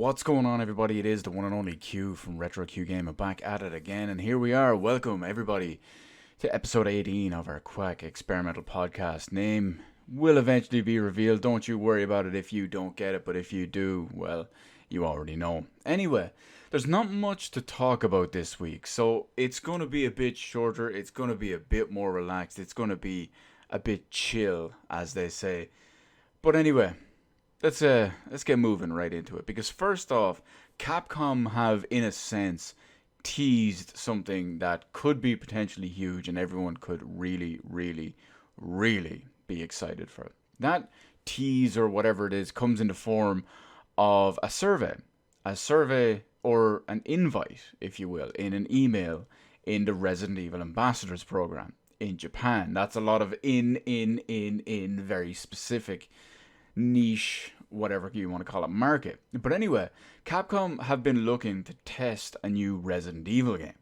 What's going on, everybody? It is the one and only Q from Retro Q Gamer back at it again, and here we are. Welcome, everybody, to episode 18 of our Quack experimental podcast. Name will eventually be revealed. Don't you worry about it if you don't get it, but if you do, well, you already know. Anyway, there's not much to talk about this week, so it's going to be a bit shorter. It's going to be a bit more relaxed. It's going to be a bit chill, as they say. But anyway, let's get moving right into it, because first off, Capcom have in a sense teased something that could be potentially huge and everyone could really be excited for it. That tease or whatever it is comes in the form of a survey or an invite, if you will, in an email in the Resident Evil Ambassadors program in Japan. That's a lot of in very specific niche, whatever you want to call it, market. But anyway, Capcom have been looking to test a new Resident Evil game.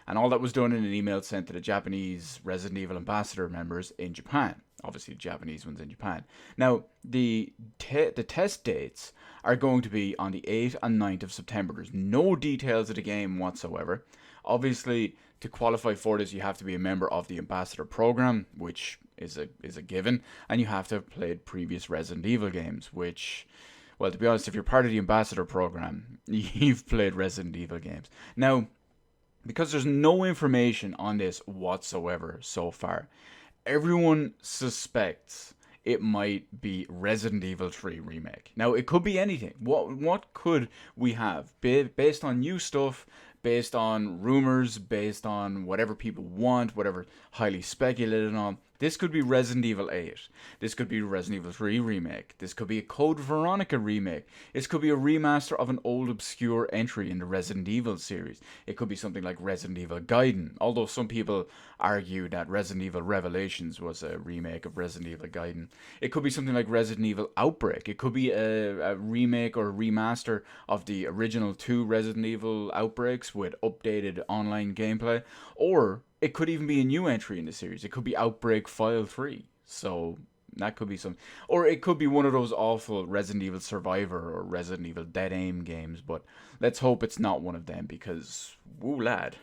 And all that was done in an email sent to the Japanese Resident Evil Ambassador members in Japan. Obviously, the Japanese ones in Japan. Now, the test dates are going to be on the 8th and 9th of September. There's no details of the game whatsoever. Obviously, to qualify for this, you have to be a member of the Ambassador program, which is a given, and you have to have played previous Resident Evil games, which, well, to be honest, if you're part of the Ambassador program, you've played Resident Evil games. Now, because there's no information on this whatsoever so far, everyone suspects it might be Resident Evil 3 Remake. Now, it could be anything. What could we have? Based on new stuff, based on rumors, based on whatever people want, whatever highly speculated on. This could be Resident Evil 8. This could be Resident Evil 3 Remake. This could be a Code Veronica remake. This could be a remaster of an old obscure entry in the Resident Evil series. It could be something like Resident Evil Gaiden, although some people argue that Resident Evil Revelations was a remake of Resident Evil Gaiden. It could be something like Resident Evil Outbreak. It could be a remake or a remaster of the original 2 Resident Evil Outbreaks with updated online gameplay. Or it could even be a new entry in the series. It could be Outbreak File 3. So that could be some. Or it could be one of those awful Resident Evil Survivor or Resident Evil Dead Aim games. But let's hope it's not one of them, because woo lad,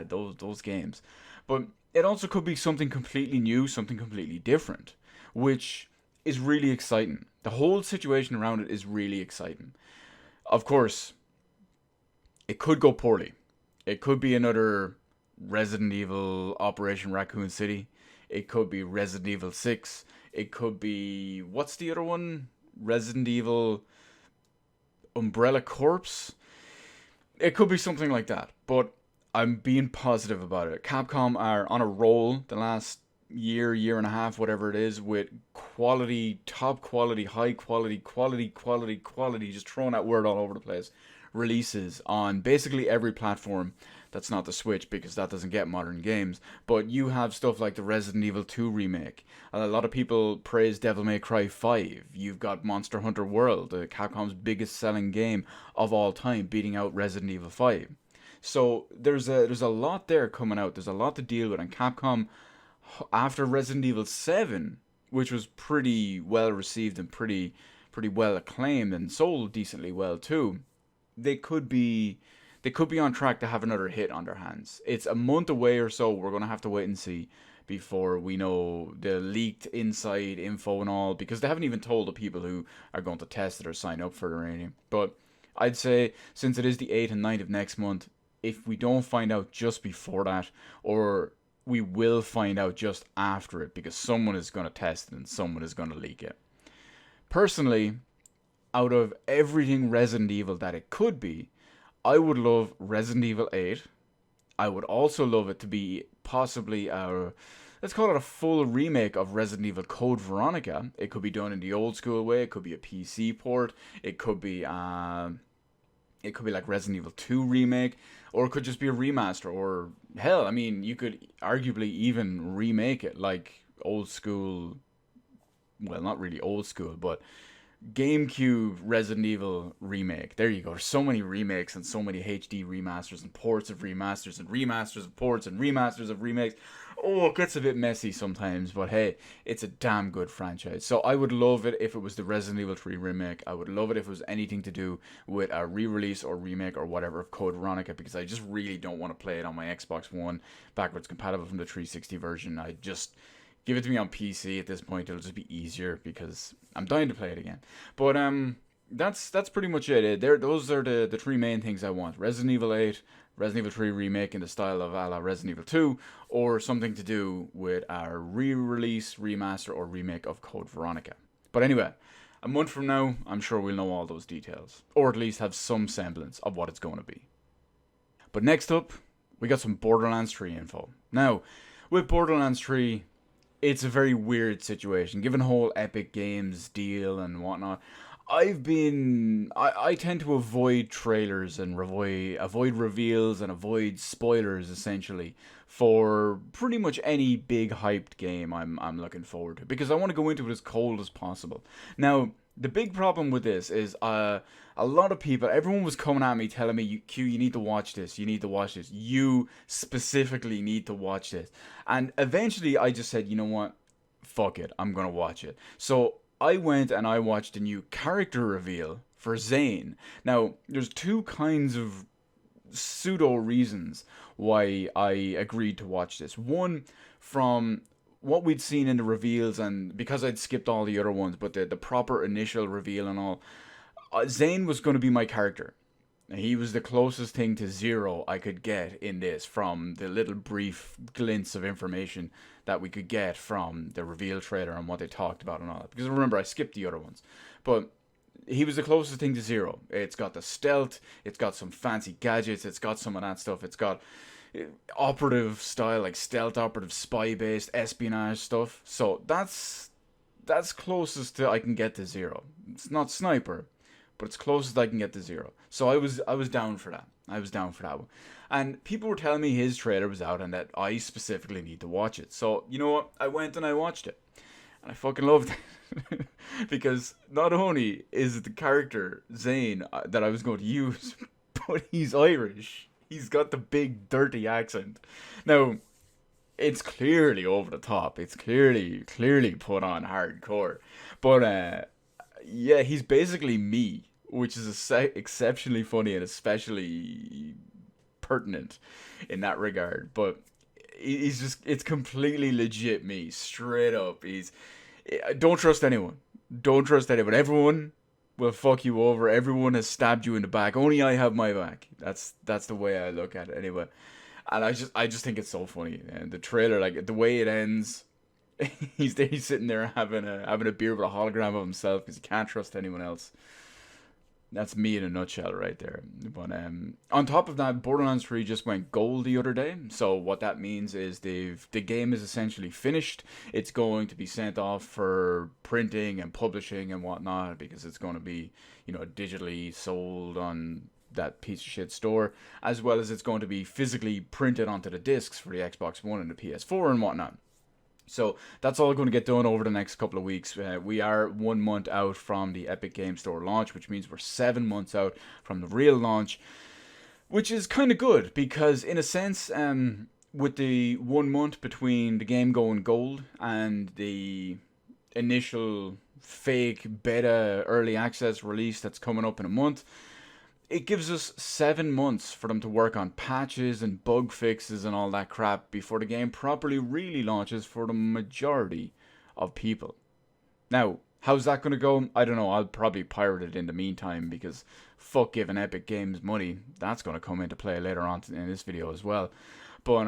those games. But it also could be something completely new, something completely different, which is really exciting. The whole situation around it is really exciting. Of course, it could go poorly. It could be another Resident Evil Operation Raccoon City. It could be Resident Evil 6. It could be, what's the other one? Resident Evil Umbrella Corpse. It could be something like that. But I'm being positive about it. Capcom are on a roll the last year and a half, whatever it is, with quality, top quality, high quality, just throwing that word all over the place, releases on basically every platform. That's not the Switch, because that doesn't get modern games. But you have stuff like the Resident Evil 2 remake. A lot of people praise Devil May Cry 5. You've got Monster Hunter World, Capcom's biggest selling game of all time, beating out Resident Evil 5. So there's a lot there coming out. There's a lot to deal with. And Capcom, after Resident Evil 7, which was pretty well received and pretty well acclaimed and sold decently well too, they could be on track to have another hit on their hands. It's a month away or so. We're going to have to wait and see before we know the leaked inside info and all, because they haven't even told the people who are going to test it or sign up for it or anything. But I'd say, since it is the 8th and 9th of next month, if we don't find out just before that, or we will find out just after it, because someone is going to test it and someone is going to leak it. Personally, out of everything Resident Evil that it could be, I would love Resident Evil 8. I would also love it to be possibly let's call it a full remake of Resident Evil Code Veronica. It could be done in the old school way. It could be a PC port. It could be like Resident Evil 2 remake, or it could just be a remaster, or hell, I mean, you could arguably even remake it like old school, well, not really old school, but GameCube Resident Evil remake. There you go. There's so many remakes and so many HD remasters and ports of remasters and remasters of ports and remasters of remakes. Oh, it gets a bit messy sometimes, but hey, it's a damn good franchise. So I would love it if it was the Resident Evil 3 remake. I would love it if it was anything to do with a re-release or remake or whatever of Code Veronica, because I just really don't want to play it on my Xbox One backwards compatible from the 360 version. I just give it to me on PC at this point. It'll just be easier because I'm dying to play it again. But that's pretty much it. Those are the three main things I want: Resident Evil 8, Resident Evil 3 remake in the style of a la Resident Evil 2, or something to do with a re-release, remaster, or remake of Code Veronica. But anyway, a month from now, I'm sure we'll know all those details, or at least have some semblance of what it's going to be. But next up, we got some Borderlands 3 info. Now, with Borderlands 3, it's a very weird situation, given the whole Epic Games deal and whatnot. I tend to avoid trailers and avoid reveals and avoid spoilers essentially for pretty much any big hyped game I'm looking forward to, because I want to go into it as cold as possible. Now, the big problem with this is a lot of people, everyone was coming at me telling me, Q, you need to watch this, you need to watch this, you specifically need to watch this. And eventually I just said, you know what, fuck it, I'm gonna watch it. So I went and I watched a new character reveal for Zane. Now, there's two kinds of pseudo reasons why I agreed to watch this. One, from what we'd seen in the reveals, and because I'd skipped all the other ones, but the proper initial reveal and all, Zane was going to be my character. He was the closest thing to Zero I could get in this, from the little brief glints of information that we could get from the reveal trailer and what they talked about and all that. Because remember, I skipped the other ones. But he was the closest thing to Zero. It's got the stealth, it's got some fancy gadgets, it's got some of that stuff, it's got operative style, like stealth operative, spy-based espionage stuff. So that's closest to I can get to Zero. It's not Sniper, but it's closest I can get to Zero. So I was down for that. I was down for that one. And people were telling me his trailer was out and that I specifically need to watch it. So, you know what? I went and I watched it. And I fucking loved it. Because not only is it the character, Zane, that I was going to use, but he's Irish. He's got the big, dirty accent. Now, it's clearly over the top. It's clearly put on hardcore. But, yeah, he's basically me, which is exceptionally funny and especially pertinent in that regard. But it's completely legit me, straight up. Don't trust anyone. Don't trust anyone. Everyone will fuck you over. Everyone has stabbed you in the back. Only I have my back. That's the way I look at it anyway. And I just think it's so funny. And the trailer, like the way it ends, he's sitting there having a beer with a hologram of himself because he can't trust anyone else. That's me in a nutshell right there. But on top of that, Borderlands 3 just went gold the other day. So what that means is the game is essentially finished. It's going to be sent off for printing and publishing and whatnot, because it's going to be, digitally sold on that piece of shit store, as well as it's going to be physically printed onto the discs for the Xbox One and the PS4 and whatnot. So that's all going to get done over the next couple of weeks. We are 1 month out from the Epic Games Store launch, which means we're 7 months out from the real launch, which is kind of good because, in a sense, with the 1 month between the game going gold and the initial fake beta early access release that's coming up in a month, it gives us 7 months for them to work on patches and bug fixes and all that crap before the game properly really launches for the majority of people. Now, how's that going to go? I don't know. I'll probably pirate it in the meantime, because fuck giving Epic Games money. That's going to come into play later on in this video as well. But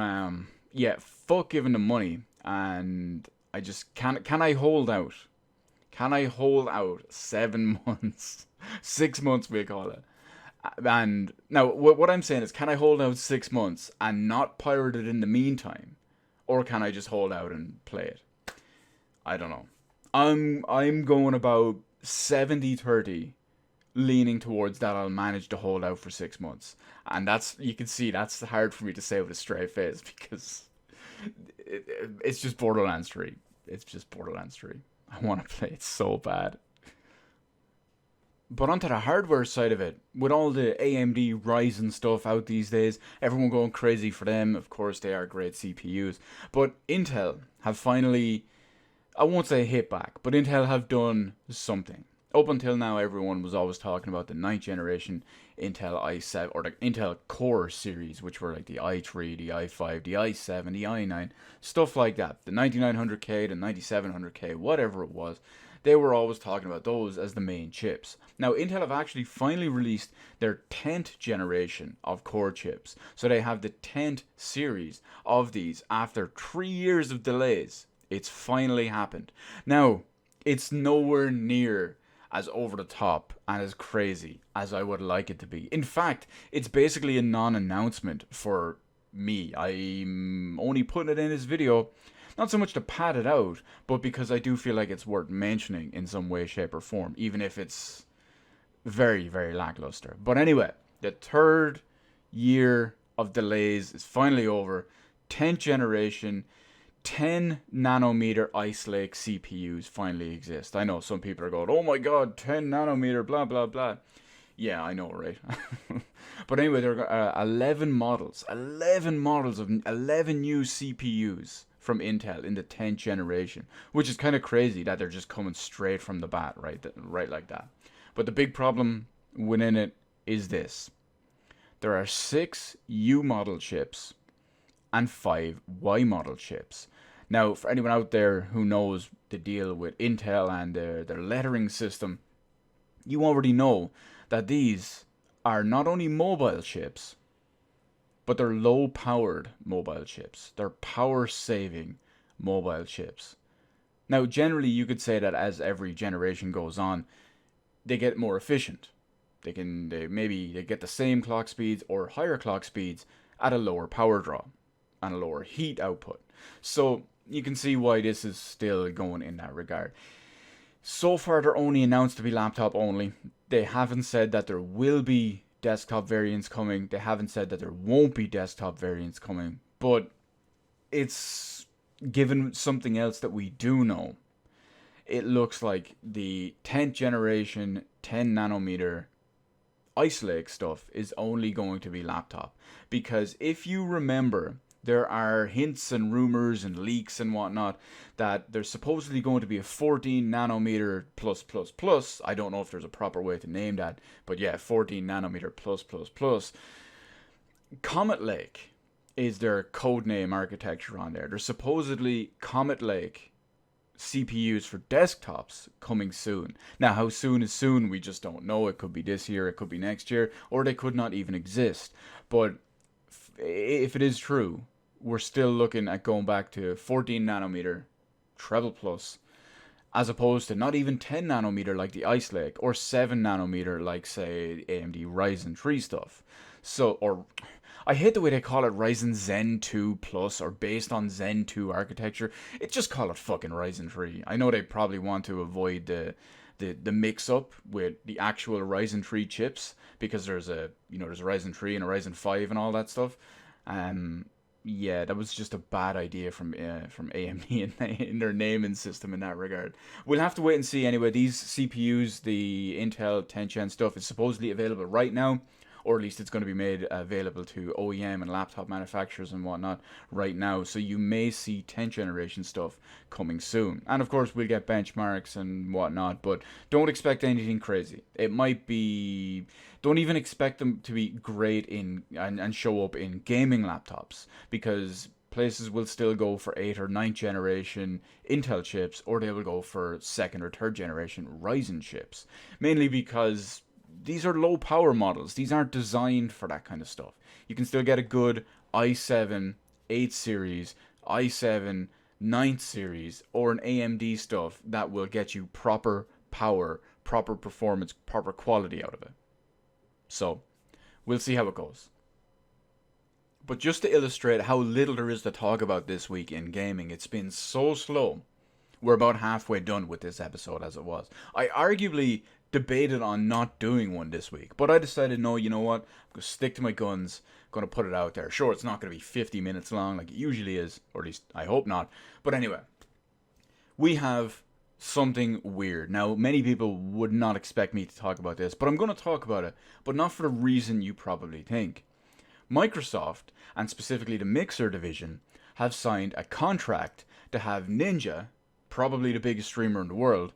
yeah, fuck giving them money. And I just can I hold out? Can I hold out 7 months? 6 months we call it. And now, what I'm saying is, can I hold out 6 months and not pirate it in the meantime? Or can I just hold out and play it? I don't know. I'm going about 70-30, leaning towards that I'll manage to hold out for 6 months. And you can see that's hard for me to say with a straight face, because it's just Borderlands 3. It's just Borderlands 3. I want to play it so bad. But onto the hardware side of it, with all the AMD Ryzen stuff out these days, everyone going crazy for them. Of course, they are great CPUs. But Intel have finally, I won't say hit back, but Intel have done something. Up until now, everyone was always talking about the ninth generation Intel i7 or the Intel Core series, which were like the i3, the i5, the i7, the i9, stuff like that. The 9900K, the 9700K, whatever it was, they were always talking about those as the main chips. Now, Intel have actually finally released their 10th generation of core chips. So they have the 10th series of these after 3 years of delays. It's finally happened. Now, it's nowhere near as over the top and as crazy as I would like it to be. In fact, it's basically a non-announcement for me. I'm only putting it in this video not so much to pad it out, but because I do feel like it's worth mentioning in some way, shape, or form, even if it's very, very lackluster. But anyway, the third year of delays is finally over. 10th generation 10 nanometer Ice Lake CPUs finally exist. I know some people are going, oh my god, 10 nanometer, blah, blah, blah. Yeah, I know, right? But anyway, there are 11 models of 11 new CPUs from Intel in the 10th generation, which is kind of crazy that they're just coming straight from the bat, right like that. But the big problem within it is this. There are 6 U model chips and 5 Y model chips. Now, for anyone out there who knows the deal with Intel and their lettering system, you already know that these are not only mobile chips, but they're low-powered mobile chips. They're power-saving mobile chips. Now, generally, you could say that as every generation goes on, they get more efficient. They get the same clock speeds or higher clock speeds at a lower power draw and a lower heat output. So you can see why this is still going in that regard. So far, they're only announced to be laptop only. They haven't said that there will be desktop variants coming. They haven't said that there won't be desktop variants coming. But it's given something else that we do know. It looks like the 10th generation 10 nanometer Ice Lake stuff is only going to be laptop. Because if you remember, there are hints and rumors and leaks and whatnot that there's supposedly going to be a 14 nanometer plus plus plus. I don't know if there's a proper way to name that, but yeah, 14 nanometer plus plus plus. Comet Lake is their codename architecture on there. There's supposedly Comet Lake CPUs for desktops coming soon. Now, how soon is soon, we just don't know. It could be this year, it could be next year, or they could not even exist. But if it is true, we're still looking at going back to 14 nanometer treble plus, as opposed to not even 10 nanometer like the Ice Lake, or 7 nanometer like, say, AMD Ryzen 3 stuff. So, or I hate the way they call it Ryzen Zen 2 Plus, or based on Zen 2 architecture. It just call it fucking Ryzen 3. I know they probably want to avoid the mix up with the actual Ryzen 3 chips, because there's a Ryzen 3 and a Ryzen 5 and all that stuff. Yeah, that was just a bad idea from AMD in their naming system in that regard. We'll have to wait and see anyway. These CPUs, the Intel 10th Gen stuff, is supposedly available right now, or at least it's going to be made available to OEM and laptop manufacturers and whatnot right now. So you may see 10th generation stuff coming soon. And of course, we'll get benchmarks and whatnot, but don't expect anything crazy. It might be... Don't even expect them to be great in and show up in gaming laptops, because places will still go for 8th or 9th generation Intel chips, or they will go for 2nd or 3rd generation Ryzen chips. Mainly because these are low power models. These aren't designed for that kind of stuff. You can still get a good i7 8th series, i7 9th series, or an AMD stuff that will get you proper power, proper performance, proper quality out of it. So, we'll see how it goes. But just to illustrate how little there is to talk about this week in gaming, it's been so slow. We're about halfway done with this episode as it was. I arguably debated on not doing one this week, but I decided, no, you know what? I'm going to stick to my guns. I'm going to put it out there. Sure, it's not going to be 50 minutes long like it usually is, or at least I hope not. But anyway, we have something weird. Now, many people would not expect me to talk about this, but I'm going to talk about it, but not for the reason you probably think. Microsoft, and specifically the Mixer division, have signed a contract to have Ninja, probably the biggest streamer in the world,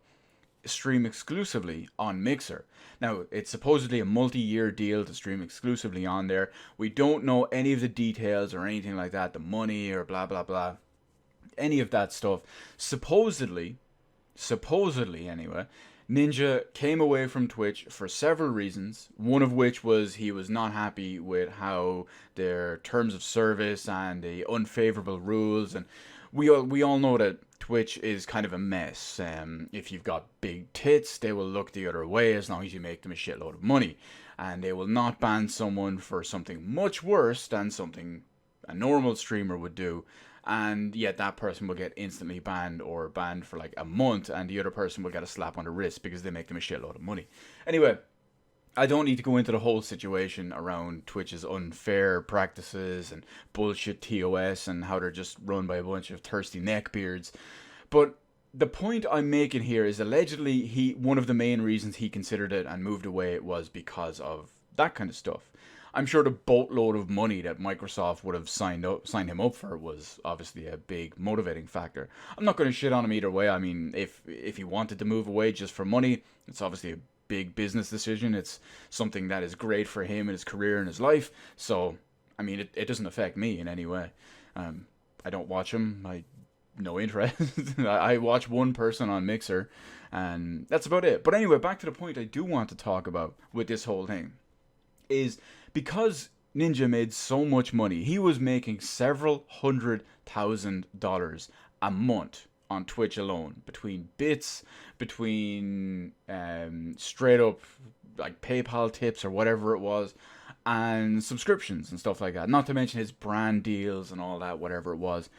stream exclusively on Mixer. Now, it's supposedly a multi-year deal to stream exclusively on there. We don't know any of the details or anything like that, the money or blah blah blah, any of that stuff. Supposedly anyway, Ninja came away from Twitch for several reasons, one of which was he was not happy with how their terms of service and the unfavorable rules, and we all know that Twitch is kind of a mess. If you've got big tits, they will look the other way as long as you make them a shitload of money, and they will not ban someone for something much worse than something a normal streamer would do, and yet that person will get instantly banned or banned for like a month, and the other person will get a slap on the wrist because they make them a shitload of money. Anyway, I don't need to go into the whole situation around Twitch's unfair practices and bullshit TOS and how they're just run by a bunch of thirsty neckbeards. But the point I'm making here is allegedly one of the main reasons he considered it and moved away was because of that kind of stuff. I'm sure the boatload of money that Microsoft would have signed him up for was obviously a big motivating factor. I'm not going to shit on him either way. I mean, if he wanted to move away just for money, it's obviously a big business decision. It's something that is great for him and his career and his life. So, I mean, it doesn't affect me in any way. I don't watch him. No interest. I watch one person on Mixer, and that's about it. But anyway, back to the point I do want to talk about with this whole thing is because Ninja made so much money. He was making several $100,000 a month on Twitch alone, between bits, between straight up like PayPal tips or whatever it was, and subscriptions and stuff like that. Not to mention his brand deals and all that, whatever it was.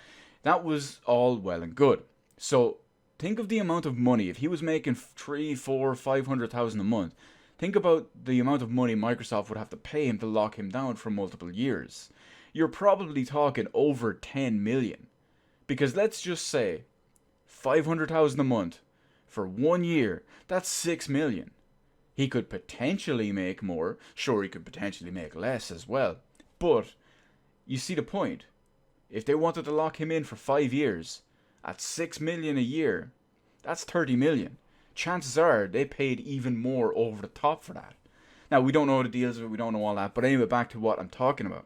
That was all well and good. So think of the amount of money. If he was making 3, 4, 500,000 a month, think about the amount of money Microsoft would have to pay him to lock him down for multiple years. You're probably talking over 10 million. Because let's just say 500,000 a month for 1 year, that's 6 million. He could potentially make more. Sure, he could potentially make less as well. But you see the point. If they wanted to lock him in for 5 years at 6 million a year, that's 30 million. Chances are they paid even more over the top for that. Now, we don't know the deals of it, we don't know all that, but anyway, back to what I'm talking about.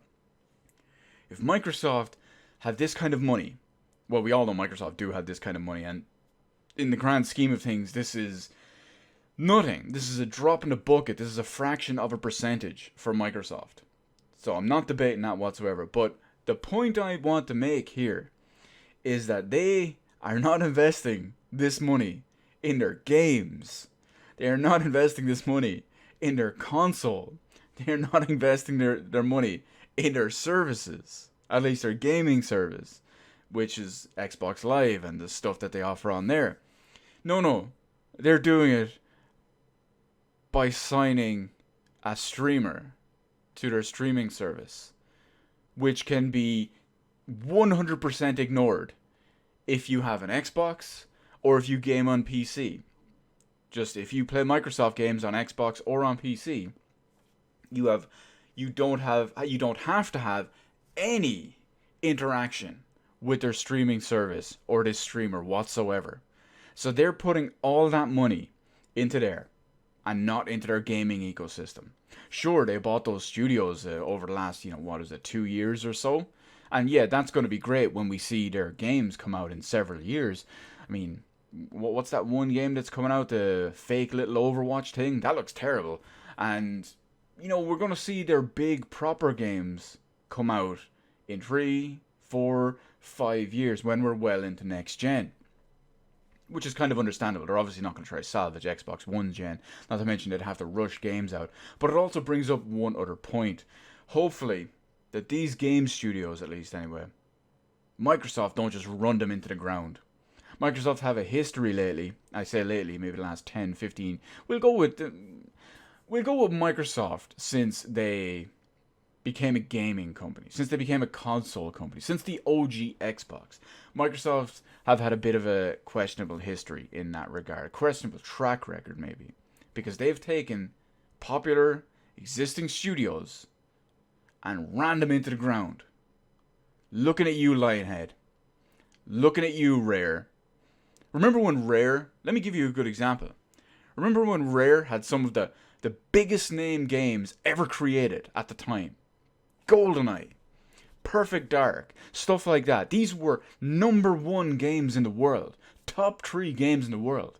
If Microsoft had this kind of money, well, we all know Microsoft do have this kind of money, and in the grand scheme of things, this is nothing. This is a drop in the bucket. This is a fraction of a percentage for Microsoft. So I'm not debating that whatsoever, but the point I want to make here is that they are not investing this money in their games. They are not investing this money in their console. They are not investing their money in their services. At least their gaming service, which is Xbox Live and the stuff that they offer on there. No. They're doing it by signing a streamer to their streaming service, which can be 100% ignored if you have an Xbox or if you game on PC. Just if you play Microsoft games on Xbox or on PC, you don't have to have any interaction with their streaming service or this streamer whatsoever. So they're putting all that money into there and not into their gaming ecosystem. Sure, they bought those studios over the last, 2 years or so. And yeah, that's going to be great when we see their games come out in several years. I mean, what's that one game that's coming out, the fake little Overwatch thing? That looks terrible. And, we're going to see their big proper games come out in 3, 4, 5 years when we're well into next gen. Which is kind of understandable. They're obviously not going to try to salvage Xbox One gen. Not to mention they'd have to rush games out. But it also brings up one other point. Hopefully, that these game studios, at least anyway, Microsoft don't just run them into the ground. Microsoft have a history lately. I say lately, maybe the last 10, 15. We'll go with Microsoft since they became a gaming company, since they became a console company, since the OG Xbox, Microsoft have had a bit of a questionable history in that regard. Questionable track record, maybe. Because they've taken popular, existing studios and ran them into the ground. Looking at you, Lionhead. Looking at you, Rare. Remember when Rare... Let me give you a good example. Remember when Rare had some of the biggest name games ever created at the time? GoldenEye, Perfect Dark, stuff like that. These were #1 games in the world. Top 3 games in the world.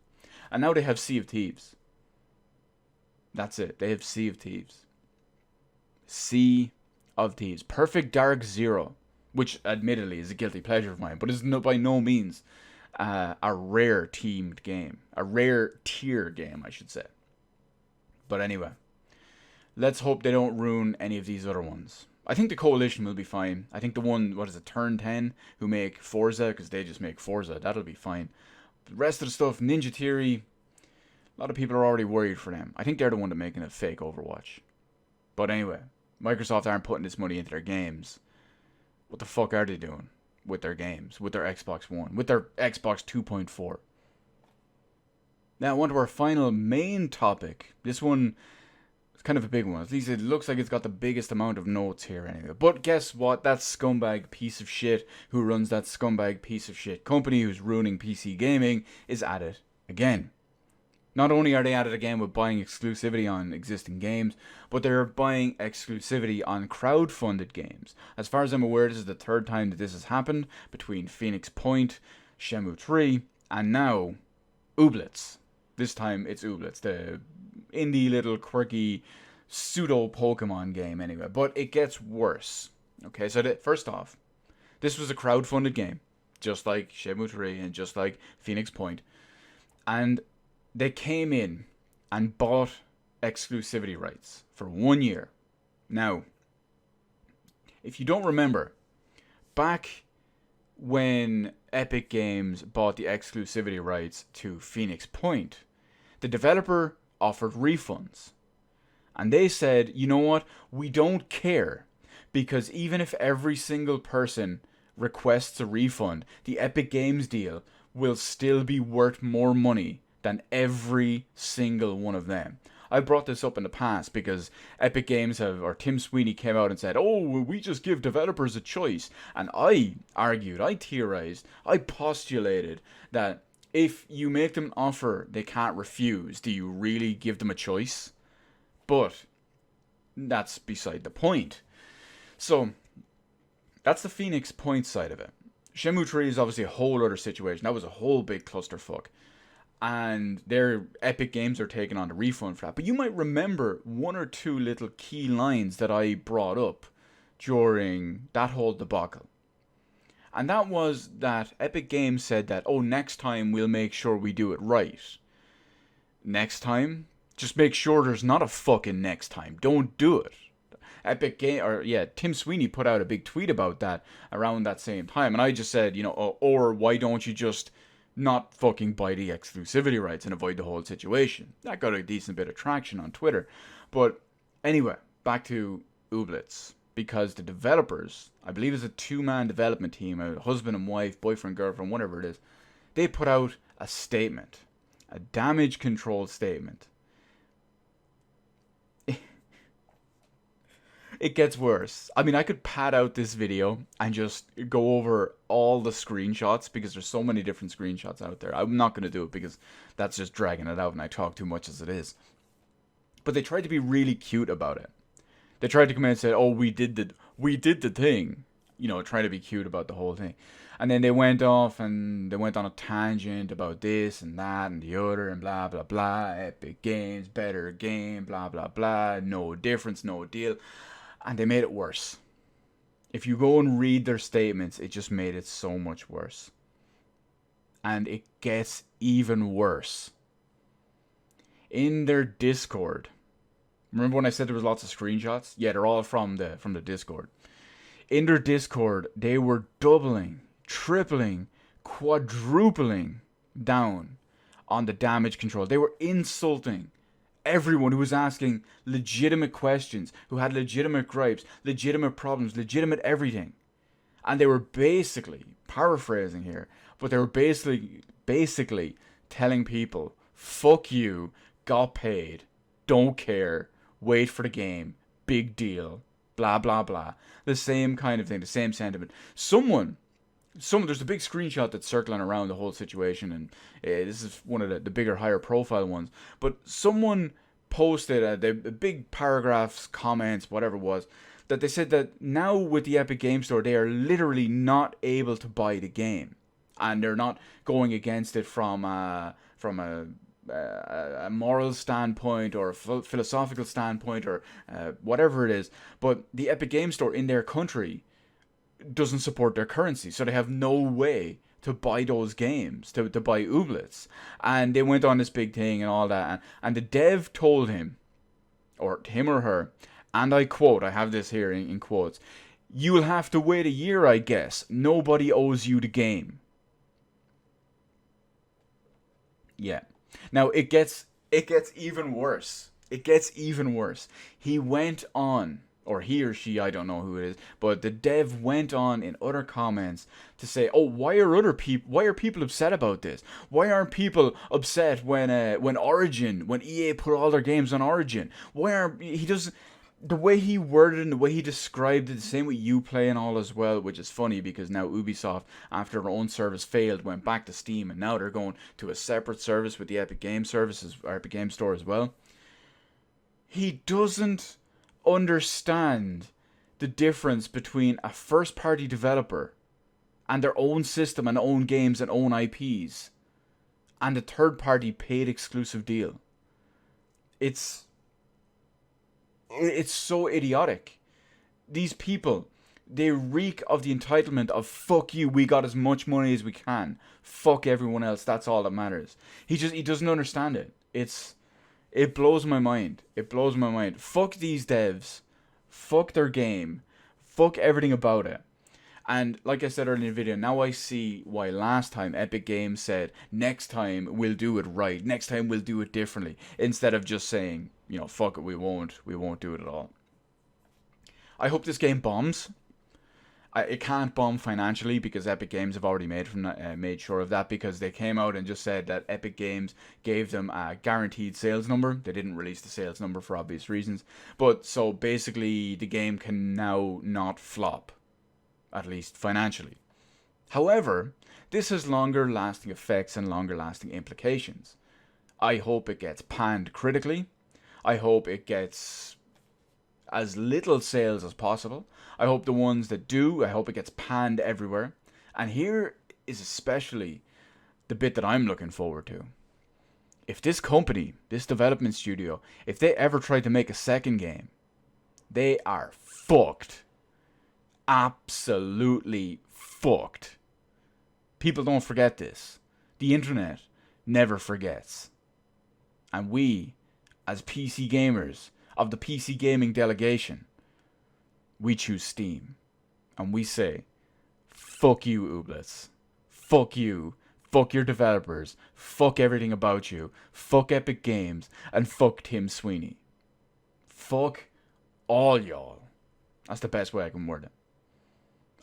And now they have Sea of Thieves. That's it. They have Sea of Thieves. Sea of Thieves. Perfect Dark Zero, which admittedly is a guilty pleasure of mine, but is by no means a Rare teamed game. A Rare tier game, I should say. But anyway, let's hope they don't ruin any of these other ones. I think the Coalition will be fine. I think the one, Turn 10, who make Forza, because they just make Forza, that'll be fine. The rest of the stuff, Ninja Theory, a lot of people are already worried for them. I think they're the one that making a fake Overwatch. But anyway, Microsoft aren't putting this money into their games. What the fuck are they doing with their games, with their Xbox One, with their Xbox 2.4? Now, on to our final main topic. This one is kind of a big one. At least it looks like it's got the biggest amount of notes here anyway. But guess what? That scumbag piece of shit who runs that scumbag piece of shit company who's ruining PC gaming is at it again. Not only are they at it again with buying exclusivity on existing games, but they're buying exclusivity on crowd-funded games. As far as I'm aware, this is the 3rd time that this has happened between Phoenix Point, Shenmue 3, and now Ooblets. This time it's Ooblets, the indie little quirky pseudo Pokemon game anyway. But it gets worse. Okay, so first off, this was a crowd-funded game, just like Shenmue 3 and just like Phoenix Point. And they came in and bought exclusivity rights for 1 year. Now, if you don't remember, back when Epic Games bought the exclusivity rights to Phoenix Point, the developer offered refunds. And they said, you know what, we don't care, because even if every single person requests a refund, the Epic Games deal will still be worth more money than every single one of them. I brought this up in the past because Epic Games or Tim Sweeney came out and said, oh, we just give developers a choice. And I argued, I theorized, I postulated that if you make them an offer they can't refuse, do you really give them a choice? But that's beside the point. So that's the Phoenix Point side of it. Shenmue 3 is obviously a whole other situation. That was a whole big clusterfuck. And their Epic Games are taking on the refund for that. But you might remember one or two little key lines that I brought up during that whole debacle. And that was that Epic Games said that, oh, next time we'll make sure we do it right. Next time? Just make sure there's not a fucking next time. Don't do it. Tim Sweeney put out a big tweet about that around that same time. And I just said, or why don't you just not fucking buy the exclusivity rights and avoid the whole situation? That got a decent bit of traction on Twitter. But anyway, back to Ooblets. Because the developers, I believe it's a 2-man development team, a husband and wife, boyfriend, girlfriend, whatever it is, they put out a statement. A damage control statement. It gets worse. I mean, I could pad out this video and just go over all the screenshots because there's so many different screenshots out there. I'm not going to do it because that's just dragging it out and I talk too much as it is. But they tried to be really cute about it. They tried to come in and say, oh, we did the thing. Trying to be cute about the whole thing. And then they went off and they went on a tangent about this and that and the other and blah, blah, blah. Epic Games, better game, blah, blah, blah. No difference, no deal. And they made it worse. If you go and read their statements, it just made it so much worse. And it gets even worse. In their Discord. Remember when I said there was lots of screenshots? Yeah, they're all from the Discord. In their Discord, they were doubling, tripling, quadrupling down on the damage control. They were insulting everyone who was asking legitimate questions, who had legitimate gripes, legitimate problems, legitimate everything. And they were basically, paraphrasing here, but they were basically telling people, fuck you, got paid, don't care, wait for the game, big deal, blah, blah, blah. The same kind of thing, the same sentiment. There's a big screenshot that's circling around the whole situation, and this is one of the bigger, higher profile ones. But someone posted the big paragraphs, comments, whatever it was, that they said that now with the Epic Game Store, they are literally not able to buy the game, and they're not going against it from a moral standpoint or a philosophical standpoint or whatever it is. But the Epic Game Store in their country doesn't support their currency, so they have no way to buy those games, to buy Ooblets. And they went on this big thing and all that, and the dev told him or her, and I quote, I have this here in quotes, "You'll have to wait a year, I guess. Nobody owes you the game." Yeah. Now it gets even worse. It gets even worse. He went on, or he or she, I don't know who it is, but the dev went on in other comments to say, "Oh, why are people upset about this? Why aren't people upset when EA put all their games on Origin? The way he worded it and the way he described it, the same with Uplay and all as well, which is funny because now Ubisoft, after their own service failed, went back to Steam, and now they're going to a separate service with the Epic Game Services, or Epic Game Store as well. He doesn't understand the difference between a first-party developer and their own system and own games and own IPs and a third-party paid exclusive deal. It's so idiotic. These people, they reek of the entitlement of, fuck you, we got as much money as we can. Fuck everyone else, that's all that matters. He doesn't understand it. It blows my mind. It blows my mind. Fuck these devs. Fuck their game. Fuck everything about it. And like I said earlier in the video, now I see why last time Epic Games said, next time we'll do it right. Next time we'll do it differently. Instead of just saying, fuck it, we won't do it at all. I hope this game bombs. It can't bomb financially because Epic Games have already made sure of that, because they came out and just said that Epic Games gave them a guaranteed sales number. They didn't release the sales number for obvious reasons. But so basically the game can now not flop, at least financially. However, this has longer lasting effects and longer lasting implications. I hope it gets panned critically. I hope it gets as little sales as possible. I hope the ones that do, I hope it gets panned everywhere. And here is especially the bit that I'm looking forward to. If this company, this development studio, if they ever try to make a second game, they are fucked. Absolutely fucked. People don't forget this. The internet never forgets. And we, as PC gamers of the PC gaming delegation, we choose Steam. And we say, fuck you, Ooblets. Fuck you. Fuck your developers. Fuck everything about you. Fuck Epic Games. And fuck Tim Sweeney. Fuck all y'all. That's the best way I can word it.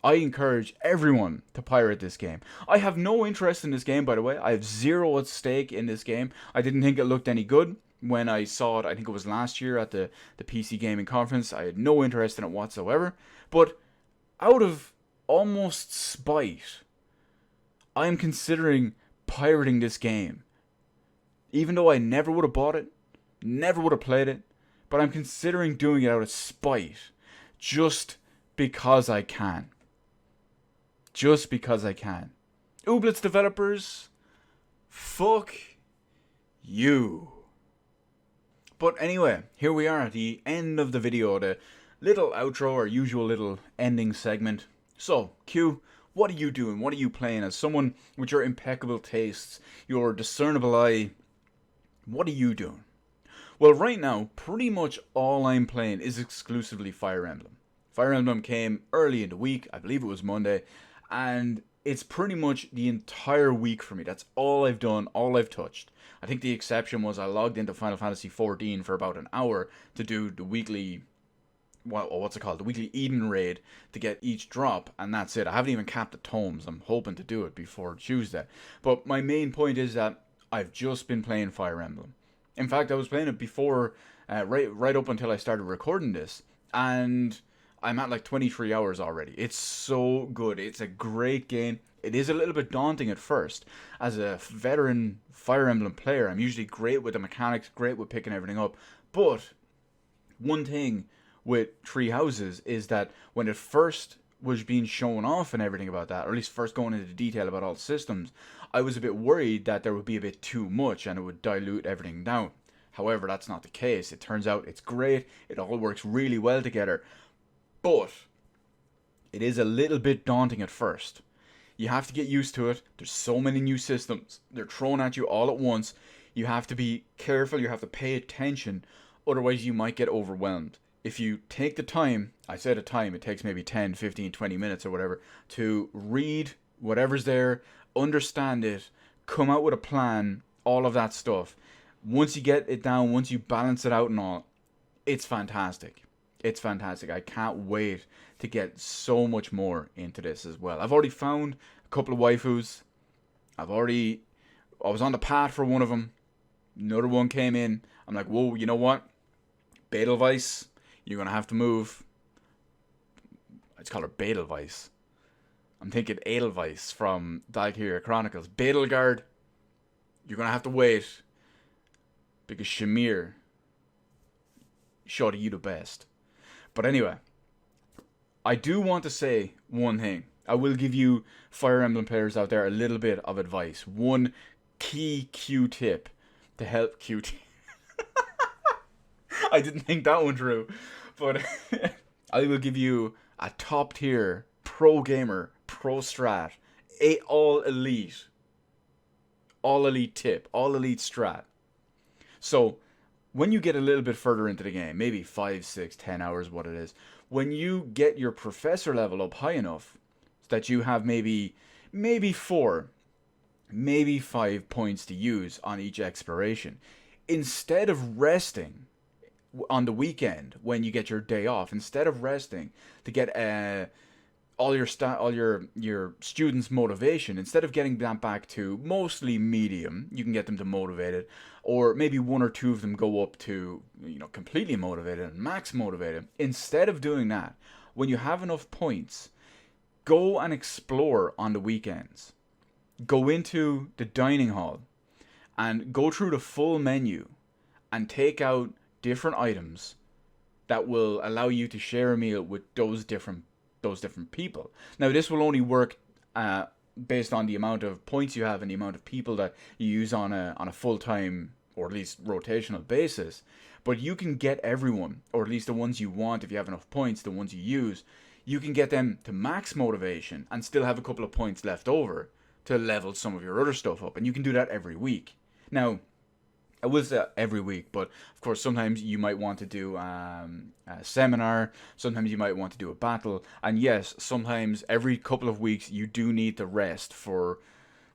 I encourage everyone to pirate this game. I have no interest in this game, by the way. I have zero at stake in this game. I didn't think it looked any good when I saw it. I think it was last year at the PC Gaming Conference. I had no interest in it whatsoever. But out of almost spite, I am considering pirating this game. Even though I never would have bought it, never would have played it, but I'm considering doing it out of spite. Just because I can. Just because I can. Ooblets developers, fuck you. But anyway, here we are at the end of the video, the little outro, or usual little ending segment. So, Q, what are you doing? What are you playing? As someone with your impeccable tastes, your discernible eye, what are you doing? Well, right now, pretty much all I'm playing is exclusively Fire Emblem. Fire Emblem came early in the week, I believe it was Monday, and it's pretty much the entire week for me. That's all I've done, all I've touched. I think the exception was I logged into Final Fantasy 14 for about an hour to do the weekly, what's it called? The weekly Eden raid to get each drop, and that's it. I haven't even capped the tomes. I'm hoping to do it before Tuesday. But my main point is that I've just been playing Fire Emblem. In fact, I was playing it before, right up until I started recording this, and I'm at like 23 hours already. It's so good. It's a great game. It is a little bit daunting at first. As a veteran Fire Emblem player, I'm usually great with the mechanics, great with picking everything up. But one thing with Three Houses is that when it first was being shown off and everything about that, or at least first going into detail about all the systems, I was a bit worried that there would be a bit too much and it would dilute everything down. However, that's not the case. It turns out it's great. It all works really well together. But it is a little bit daunting at first. You have to get used to it. There's so many new systems. They're thrown at you all at once. You have to be careful. You have to pay attention. Otherwise, you might get overwhelmed. If you take the time, I said a time, it takes maybe 10, 15, 20 minutes or whatever, to read whatever's there, understand it, come out with a plan, all of that stuff. Once you get it down, once you balance it out and all, it's fantastic. It's fantastic. I can't wait to get so much more into this as well. I've already found a couple of waifus. I was on the path for one of them. Another one came in. I'm like, whoa, you know what? Betelgeuse, you're going to have to move. I just call her Betelgeuse. I'm thinking Edelweiss from Valkyria Chronicles. Betelgeuse, you're going to have to wait. Because Shamir, showed you the best. But anyway, I do want to say one thing. I will give you Fire Emblem players out there a little bit of advice. One key Q-tip to help Q-tip. I didn't think that one through. But I will give you a top tier, pro gamer, pro strat, all elite tip, all elite strat. So, when you get a little bit further into the game, maybe 5, 6, 10 hours, what it is, when you get your professor level up high enough that you have maybe 4, maybe 5 points to use on each exploration, instead of resting on the weekend when you get your day off, instead of resting to get all your students' motivation, instead of getting that back to mostly medium, you can get them to motivated, or maybe 1 or 2 of them go up to completely motivated and max motivated. Instead of doing that, when you have enough points, go and explore on the weekends. Go into the dining hall and go through the full menu and take out different items that will allow you to share a meal with those different people. Now, this will only work based on the amount of points you have and the amount of people that you use on a full-time or at least rotational basis. But you can get everyone, or at least the ones you want if you have enough points, the ones you use, you can get them to max motivation and still have a couple of points left over to level some of your other stuff up. And you can do that every week. Now, I will say every week, but of course sometimes you might want to do a seminar, sometimes you might want to do a battle, and yes, sometimes every couple of weeks you do need to rest for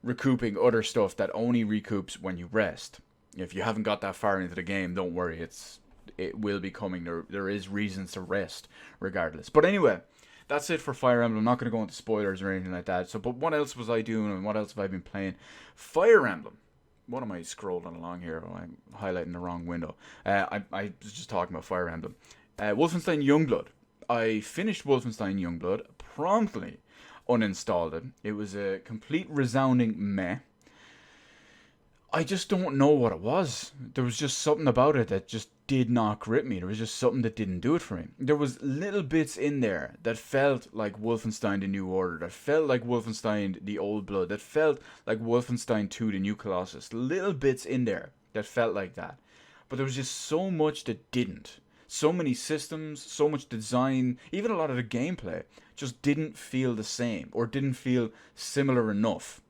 recouping other stuff that only recoups when you rest. If you haven't got that far into the game, don't worry, it will be coming. There is reasons to rest regardless. But anyway, that's it for Fire Emblem. I'm not going to go into spoilers or anything like that. But what else was I doing and what else have I been playing? Fire Emblem. What am I scrolling along here? Oh, I'm highlighting the wrong window. I was just talking about Fire Emblem. Wolfenstein Youngblood. I finished Wolfenstein Youngblood, promptly uninstalled it. It was a complete resounding meh. I just don't know what it was. There was just something about it that just did not grip me. There was just something that didn't do it for me. There was little bits in there that felt like Wolfenstein The New Order, that felt like Wolfenstein The Old Blood, that felt like Wolfenstein 2 The New Colossus. Little bits in there that felt like that. But there was just so much that didn't. So many systems, so much design, even a lot of the gameplay just didn't feel the same or didn't feel similar enough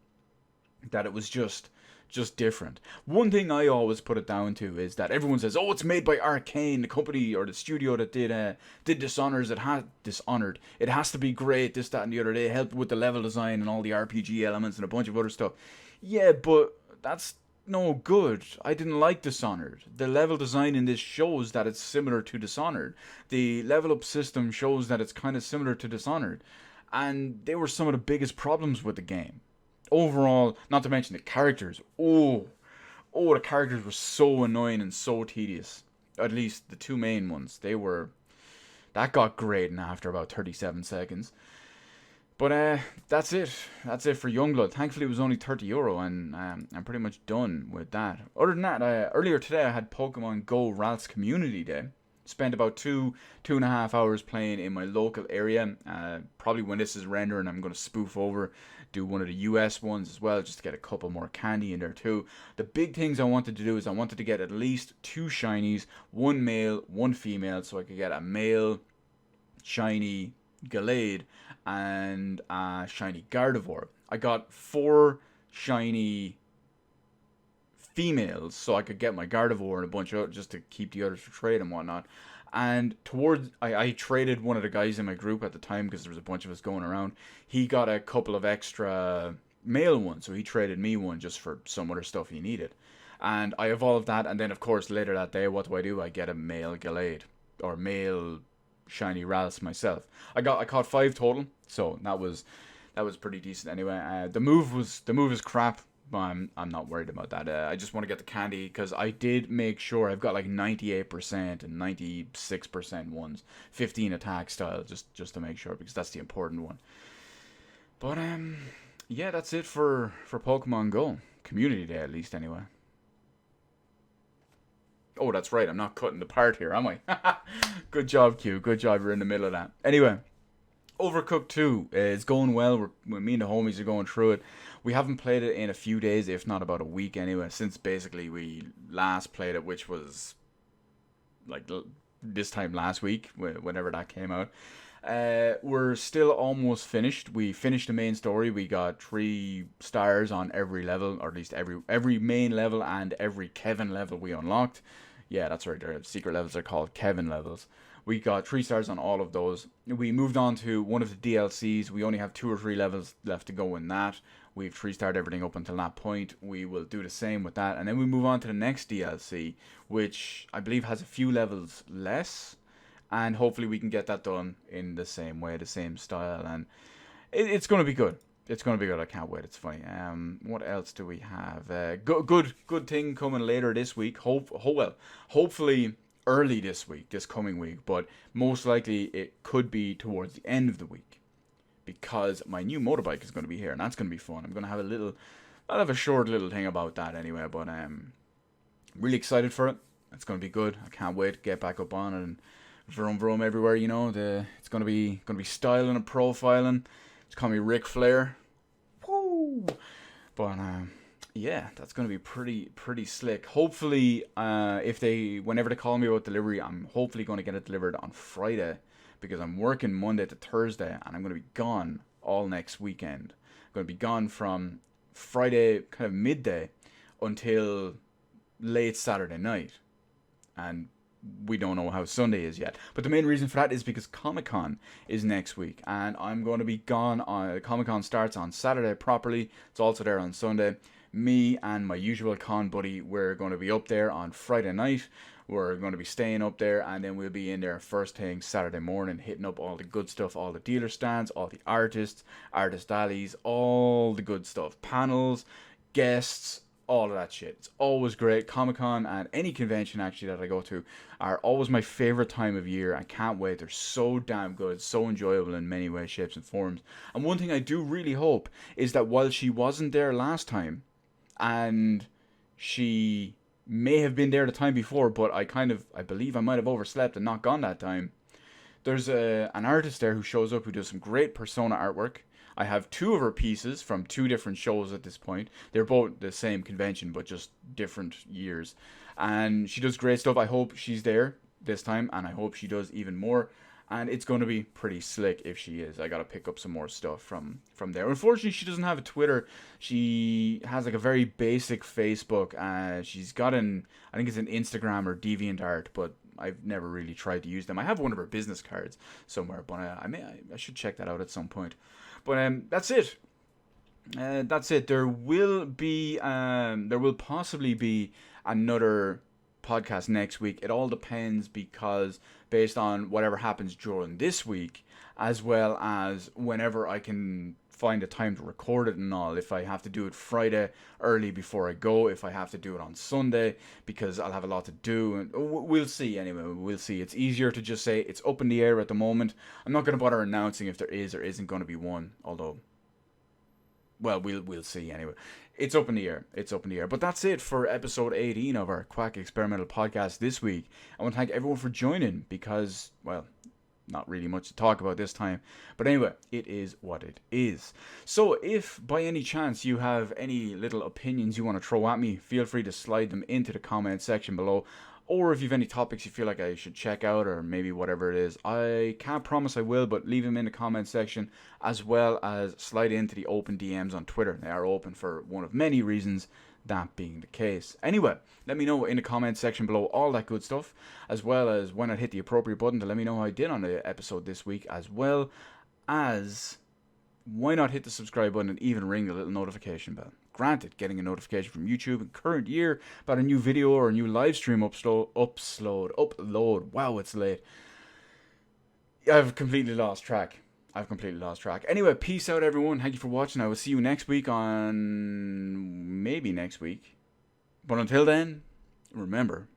that it was just just different. One thing I always put it down to is that everyone says, "Oh, it's made by Arcane, the company or the studio that did Dishonored. Dishonored. It has to be great. This, that, and the other. They helped with the level design and all the RPG elements and a bunch of other stuff." Yeah, but that's no good. I didn't like Dishonored. The level design in this shows that it's similar to Dishonored. The level up system shows that it's kind of similar to Dishonored. And they were some of the biggest problems with the game. Overall, not to mention the characters. The characters were so annoying and so tedious. At least the two main ones. That got grating after about 37 seconds. But that's it. That's it for Youngblood. Thankfully, it was only €30, and I'm pretty much done with that. Other than that, earlier today I had Pokemon Go Ralph's Community Day. Spent about two and a half hours playing in my local area. Probably when this is rendering, I'm going to spoof over, do one of the US ones as well, just to get a couple more candy in there too. The big things I wanted to do is I wanted to get at least 2 shinies, 1 male, 1 female, so I could get a male shiny Gallade and a shiny Gardevoir. I got 4 shiny females so I could get my Gardevoir and a bunch of just to keep the others for trade and whatnot. And I traded one of the guys in my group at the time because there was a bunch of us going around. He got a couple of extra male ones, so he traded me one just for some other stuff he needed. And I evolved that, and then of course later that day, what do? I get a male Gallade or male shiny Ralphs myself. I caught 5 total, so that was pretty decent anyway. The move is crap, but I'm not worried about that. I just want to get the candy because I did make sure I've got like 98% and 96% ones, 15 attack style, just to make sure, because that's the important one. But yeah, that's it for Pokemon Go Community Day, at least anyway. Oh, that's right. I'm not cutting the part here, am I? Good job, Q. Good job. You're in the middle of that. Anyway, Overcooked 2 is going well. Me and the homies are going through it. We haven't played it in a few days, if not about a week anyway, since basically we last played it, which was like this time last week, whenever that came out. We're still almost finished. We finished the main story. We got 3 stars on every level, or at least every main level and every Kevin level we unlocked. Yeah, that's right. Their secret levels are called Kevin levels. We got 3 stars on all of those. We moved on to one of the DLCs. We only have 2 or 3 levels left to go in that. We've 3-starred everything up until that point. We will do the same with that. And then we move on to the next DLC, which I believe has a few levels less. And hopefully we can get that done in the same way, the same style. And it's going to be good. It's going to be good. I can't wait. It's funny. What else do we have? Good thing coming later this week. Hopefully early this coming week, but most likely it could be towards the end of the week, because my new motorbike is going to be here, and that's going to be fun. I'm going to have I'll have a short little thing about that anyway, but really excited for it. It's going to be good. I can't wait to get back up on it and vroom everywhere. It's going to be styling and profiling. It's called me Ric Flair. Woo! But yeah, that's going to be pretty slick. Hopefully, whenever they call me about delivery, I'm hopefully going to get it delivered on Friday, because I'm working Monday to Thursday, and I'm going to be gone all next weekend. I'm going to be gone from Friday kind of midday until late Saturday night, and we don't know how Sunday is yet. But the main reason for that is because Comic-Con is next week, and I'm going to be gone. Comic-Con starts on Saturday properly. It's also there on Sunday. Me and my usual con buddy, we're going to be up there on Friday night. We're going to be staying up there, and then we'll be in there first thing Saturday morning, hitting up all the good stuff, all the dealer stands, all the artist alleys, all the good stuff, panels, guests, all of that shit. It's always great. Comic-Con and any convention actually that I go to are always my favorite time of year. I can't wait. They're so damn good, so enjoyable in many ways, shapes and forms. And one thing I do really hope is that while she wasn't there last time, and she may have been there the time before, but I believe I might have overslept and not gone that time. There's an artist there who shows up who does some great Persona artwork. I have 2 of her pieces from 2 different shows at this point. They're both the same convention, but just different years. And she does great stuff. I hope she's there this time, and I hope she does even more. and it's going to be pretty slick if she is. I got to pick up some more stuff from there. Unfortunately, she doesn't have a Twitter. She has like a very basic Facebook. She's got I think it's an Instagram or DeviantArt, but I've never really tried to use them. I have one of her business cards somewhere, but I should check that out at some point. But that's it. That's it. There will possibly be another podcast next week. It all depends, because based on whatever happens during this week, as well as whenever I can find a time to record it and all. If I have to do it Friday early before I go, if I have to do it on Sunday, because I'll have a lot to do, and we'll see. Anyway, we'll see. It's easier to just say it's up in the air at the moment. I'm not going to bother announcing if there is or isn't going to be one, although, well, we'll see anyway. It's up in the air. It's up in the air. But that's it for episode 18 of our Quack Experimental Podcast this week. I want to thank everyone for joining, because, well, not really much to talk about this time. But anyway, it is what it is. So if by any chance you have any little opinions you want to throw at me, feel free to slide them into the comment section below. Or if you have any topics you feel like I should check out, or maybe whatever it is, I can't promise I will, but leave them in the comment section, as well as slide into the open DMs on Twitter. They are open for one of many reasons, that being the case. Anyway, let me know in the comment section below all that good stuff, as well as when I hit the appropriate button to let me know how I did on the episode this week, as well as why not hit the subscribe button and even ring the little notification bell. Granted, getting a notification from YouTube in current year about a new video or a new live stream upload. Wow, it's late. I've completely lost track. Anyway, peace out, everyone. Thank you for watching. I will see you next week maybe next week. But until then, remember,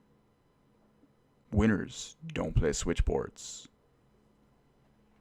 winners don't play switchboards.